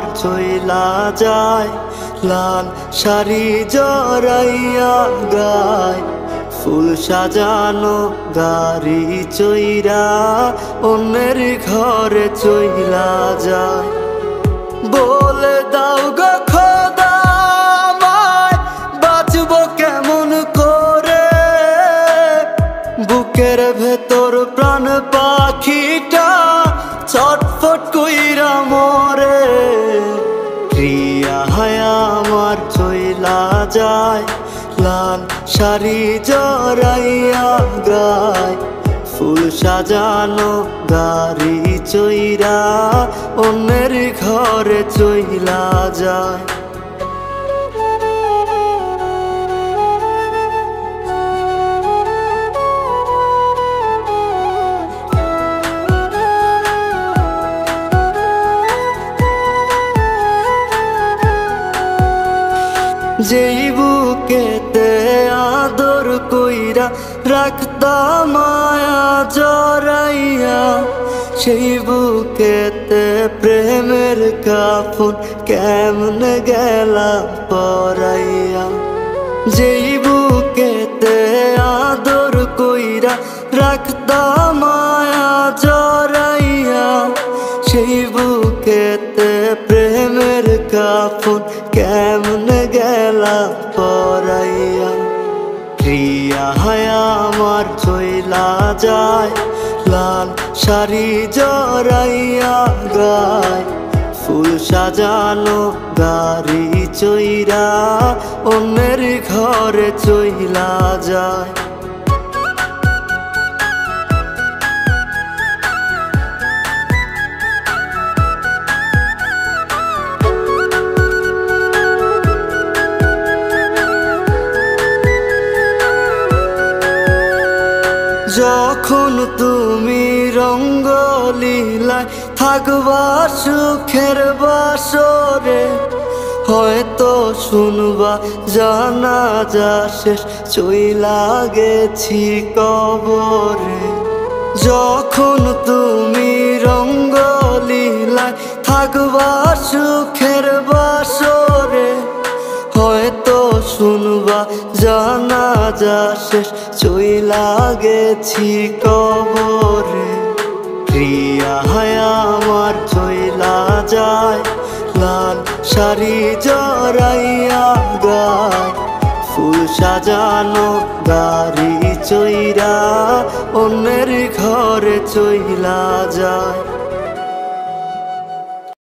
আমার চইলা যায়, লাল শাড়ি জড়াইয়া গায়, ফুল সাজানো গাড়ি চইরা অন্যের ঘরে চইলা যায়। বলে দাও গো খোদা আমায় বাঁচবো কেমন করে, বুকের ভেতর প্রাণ পাখিটা ছটফট কইরা মরে। প্রিয়ায় আমার চইলা যায়, লাল শাড়ি জড়াইয়া গায়, ফুল সাজানো গাড়ি চইরা অন্যের ঘরে চইলা যায়। যেই বুকেতে আদর কইরা রাখতাম মায়া জড়াইয়া, সেই বুকেতে প্রেমের কাফন কেমনে গেলা পরাইয়া। যেই বুকেতে আদর কইরা রাখতাম মায়া জড়াইয়া, সেই বুকেতে প্রেমের কাফন কেমনে গেলা পরাইয়া। প্রিয়ায় আমার চইলা যায়, লাল শাড়ি জড়াইয়া গায়, ফুল সাজানো গাড়ি চইরা অন্যের ঘরে চইলা যায়। যখন তুমি রঙ্গলীলায় থাকবা সুখের বাসরে, হয়তো শুনবা জানাজা শেষ চইলা গেছি কবরে। যখন তুমি রঙ্গলীলায় থাকবা সুখের বাসরে, হয়তো শুনবা জানাজা শেষ চইলা গেছি কবরে। প্রিয়ায় আমার চইলা যায়, লাল শাড়ি জড়াইয়া গায়, ফুল সাজানো গাড়ি চইরা অন্যের ঘরে চইলা যায়।